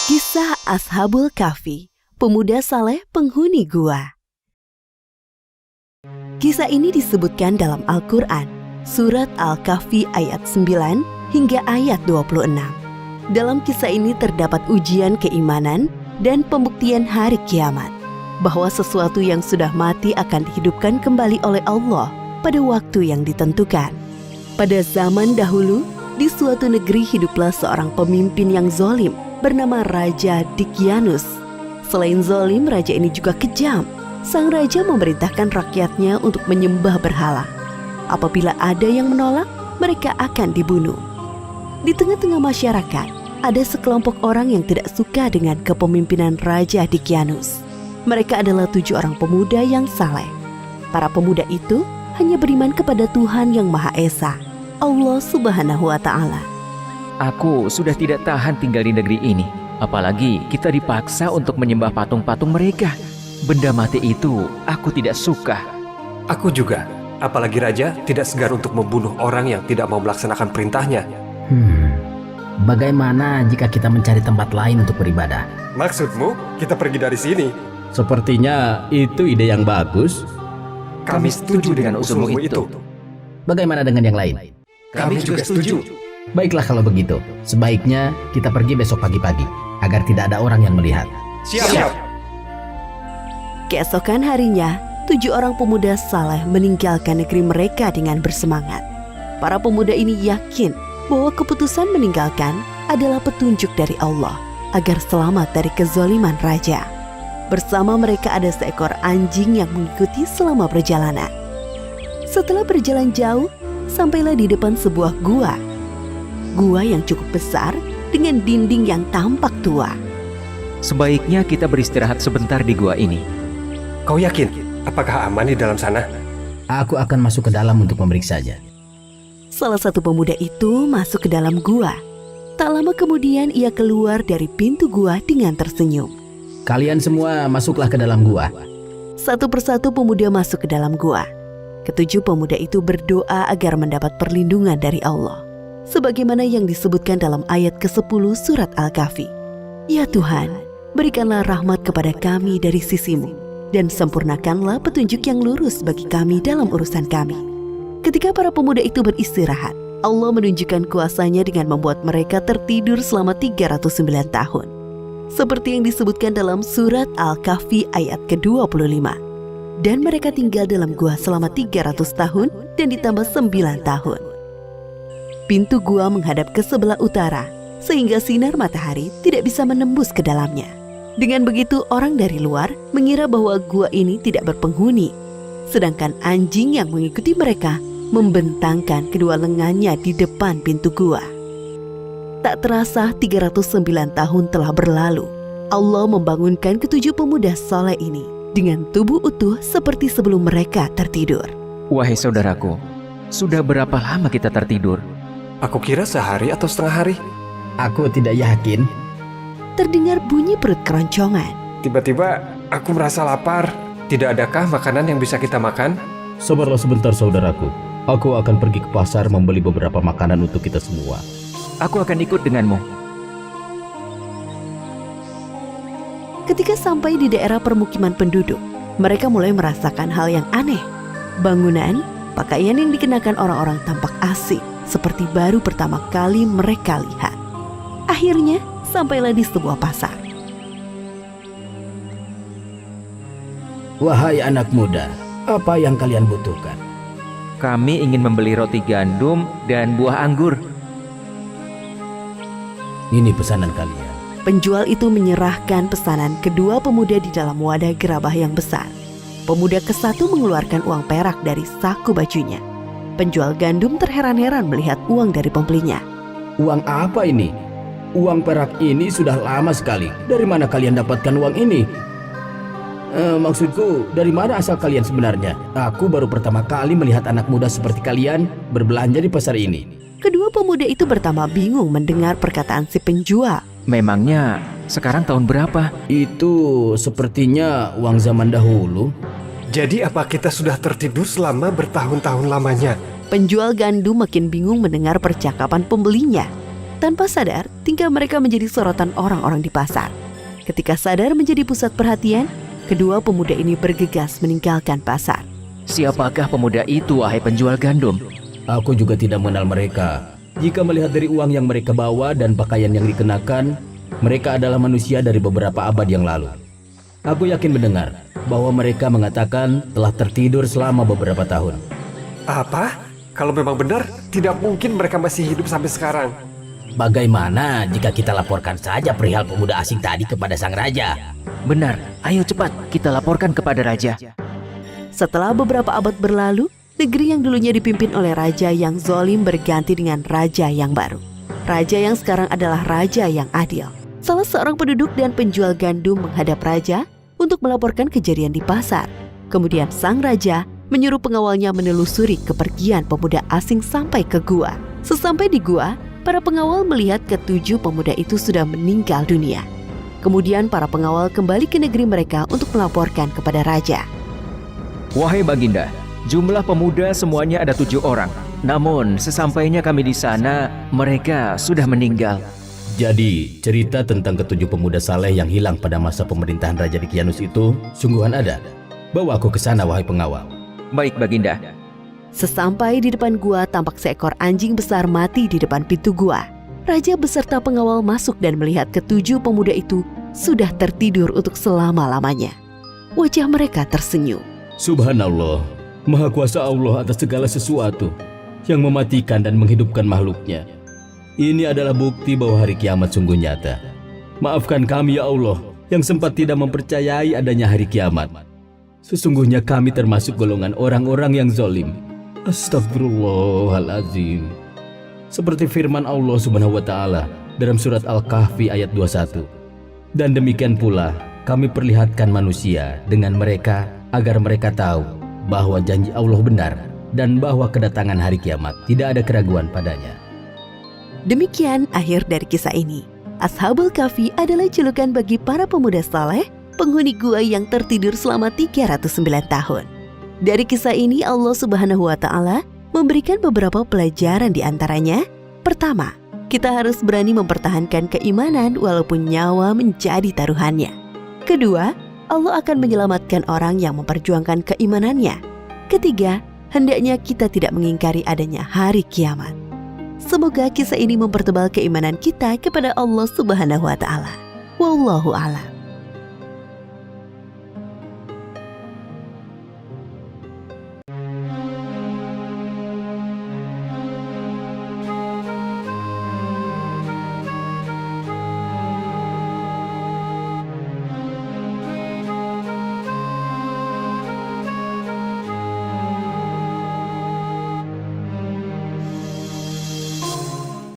Kisah Ashabul Kahfi, pemuda saleh penghuni gua. Kisah ini disebutkan dalam Al-Quran, surat Al-Kahfi ayat 9 hingga ayat 26. Dalam kisah ini terdapat ujian keimanan dan pembuktian hari kiamat, bahwa sesuatu yang sudah mati akan dihidupkan kembali oleh Allah pada waktu yang ditentukan. Pada zaman dahulu, di suatu negeri hiduplah seorang pemimpin yang zalim bernama Raja Dikyanus. Selain zalim, raja ini juga kejam. Sang raja memerintahkan rakyatnya untuk menyembah berhala. Apabila ada yang menolak, mereka akan dibunuh. Di tengah-tengah masyarakat, ada sekelompok orang yang tidak suka dengan kepemimpinan Raja Dikyanus. Mereka adalah 7 orang pemuda yang saleh. Para pemuda itu hanya beriman kepada Tuhan yang Maha Esa, Allah Subhanahu wa Ta'ala. Aku sudah tidak tahan tinggal di negeri ini. Apalagi kita dipaksa untuk menyembah patung-patung mereka. Benda mati itu aku tidak suka. Aku juga. Apalagi raja tidak segan untuk membunuh orang yang tidak mau melaksanakan perintahnya. Bagaimana jika kita mencari tempat lain untuk beribadah? Maksudmu kita pergi dari sini? Sepertinya itu ide yang bagus. Kami setuju dengan usulmu itu. Bagaimana dengan yang lain? Kami juga setuju. Baiklah kalau begitu, sebaiknya kita pergi besok pagi-pagi, agar tidak ada orang yang melihat. Siap. Keesokan harinya, 7 orang pemuda saleh meninggalkan negeri mereka dengan bersemangat. Para pemuda ini yakin bahwa keputusan meninggalkan adalah petunjuk dari Allah agar selamat dari kezaliman raja. Bersama mereka ada seekor anjing yang mengikuti selama perjalanan. Setelah berjalan jauh, sampailah di depan sebuah gua. Gua yang cukup besar dengan dinding yang tampak tua. Sebaiknya kita beristirahat sebentar di gua ini. Kau yakin? Apakah aman di dalam sana? Aku akan masuk ke dalam untuk memeriksanya. Salah satu pemuda itu masuk ke dalam gua. Tak lama kemudian ia keluar dari pintu gua dengan tersenyum. Kalian semua masuklah ke dalam gua. Satu persatu pemuda masuk ke dalam gua. Ketujuh pemuda itu berdoa agar mendapat perlindungan dari Allah, sebagaimana yang disebutkan dalam ayat ke-10 surat Al-Kahfi. Ya Tuhan, berikanlah rahmat kepada kami dari sisimu, dan sempurnakanlah petunjuk yang lurus bagi kami dalam urusan kami. Ketika para pemuda itu beristirahat, Allah menunjukkan kuasanya dengan membuat mereka tertidur selama 309 tahun. Seperti yang disebutkan dalam surat Al-Kahfi ayat ke-25. Dan mereka tinggal dalam gua selama 300 tahun dan ditambah 9 tahun. Pintu gua menghadap ke sebelah utara, sehingga sinar matahari tidak bisa menembus ke dalamnya. Dengan begitu orang dari luar mengira bahwa gua ini tidak berpenghuni, sedangkan anjing yang mengikuti mereka membentangkan kedua lengannya di depan pintu gua. Tak terasa 309 tahun telah berlalu. Allah membangunkan ke-7 pemuda saleh ini dengan tubuh utuh seperti sebelum mereka tertidur. Wahai saudaraku, sudah berapa lama kita tertidur? Aku kira sehari atau setengah hari. Aku tidak yakin. Terdengar bunyi perut keroncongan. Tiba-tiba aku merasa lapar. Tidak adakah makanan yang bisa kita makan? Sabarlah sebentar saudaraku. Aku akan pergi ke pasar membeli beberapa makanan untuk kita semua. Aku akan ikut denganmu. Ketika sampai di daerah permukiman penduduk, mereka mulai merasakan hal yang aneh. Bangunan, pakaian yang dikenakan orang-orang tampak asing, seperti baru pertama kali mereka lihat. Akhirnya, sampailah di sebuah pasar. Wahai anak muda, apa yang kalian butuhkan? Kami ingin membeli roti gandum dan buah anggur. Ini pesanan kalian. Penjual itu menyerahkan pesanan kedua pemuda di dalam wadah gerabah yang besar. Pemuda ke-1 mengeluarkan uang perak dari saku bajunya. Penjual gandum terheran-heran melihat uang dari pembelinya. Uang apa ini? Uang perak ini sudah lama sekali. Dari mana kalian dapatkan uang ini? Maksudku, dari mana asal kalian sebenarnya? Aku baru pertama kali melihat anak muda seperti kalian berbelanja di pasar ini. Kedua pemuda itu pertama bingung mendengar perkataan si penjual. Memangnya sekarang tahun berapa? Itu sepertinya uang zaman dahulu. Jadi apa kita sudah tertidur selama bertahun-tahun lamanya? Penjual gandum makin bingung mendengar percakapan pembelinya. Tanpa sadar, tingkah mereka menjadi sorotan orang-orang di pasar. Ketika sadar menjadi pusat perhatian, kedua pemuda ini bergegas meninggalkan pasar. Siapakah pemuda itu, wahai penjual gandum? Aku juga tidak mengenal mereka. Jika melihat dari uang yang mereka bawa dan pakaian yang dikenakan, mereka adalah manusia dari beberapa abad yang lalu. Aku yakin mendengar bahwa mereka mengatakan telah tertidur selama beberapa tahun. Apa? Kalau memang benar, tidak mungkin mereka masih hidup sampai sekarang. Bagaimana jika kita laporkan saja perihal pemuda asing tadi kepada sang raja? Benar, ayo cepat kita laporkan kepada raja. Setelah beberapa abad berlalu, negeri yang dulunya dipimpin oleh raja yang zalim berganti dengan raja yang baru. Raja yang sekarang adalah raja yang adil. Salah seorang penduduk dan penjual gandum menghadap raja untuk melaporkan kejadian di pasar. Kemudian sang raja menyuruh pengawalnya menelusuri kepergian pemuda asing sampai ke gua. Sesampai di gua, para pengawal melihat ketujuh pemuda itu sudah meninggal dunia. Kemudian para pengawal kembali ke negeri mereka untuk melaporkan kepada raja. Wahai Baginda, jumlah pemuda semuanya ada 7 orang. Namun sesampainya kami di sana, mereka sudah meninggal. Jadi, cerita tentang ketujuh pemuda saleh yang hilang pada masa pemerintahan Raja Dicyanus itu sungguhan ada. Bawa aku ke sana, wahai pengawal. Baik Baginda. Sesampai di depan gua, tampak seekor anjing besar mati di depan pintu gua. Raja beserta pengawal masuk dan melihat ketujuh pemuda itu sudah tertidur untuk selama-lamanya. Wajah mereka tersenyum. Subhanallah, Maha Kuasa Allah atas segala sesuatu yang mematikan dan menghidupkan makhluknya. Ini adalah bukti bahwa hari kiamat sungguh nyata. Maafkan kami ya Allah yang sempat tidak mempercayai adanya hari kiamat. Sesungguhnya kami termasuk golongan orang-orang yang zalim. Astagfirullahalazim. Seperti firman Allah Subhanahu wa taala dalam surat Al-Kahfi ayat 21. Dan demikian pula kami perlihatkan manusia dengan mereka agar mereka tahu bahwa janji Allah benar dan bahwa kedatangan hari kiamat tidak ada keraguan padanya. Demikian akhir dari kisah ini. Ashabul Kahfi adalah julukan bagi para pemuda saleh, penghuni gua yang tertidur selama 309 tahun. Dari kisah ini Allah Subhanahu wa taala memberikan beberapa pelajaran di antaranya. Pertama, kita harus berani mempertahankan keimanan walaupun nyawa menjadi taruhannya. Kedua, Allah akan menyelamatkan orang yang memperjuangkan keimanannya. Ketiga, hendaknya kita tidak mengingkari adanya hari kiamat. Semoga kisah ini mempertebal keimanan kita kepada Allah Subhanahu wa taala. Wallahu a'lam.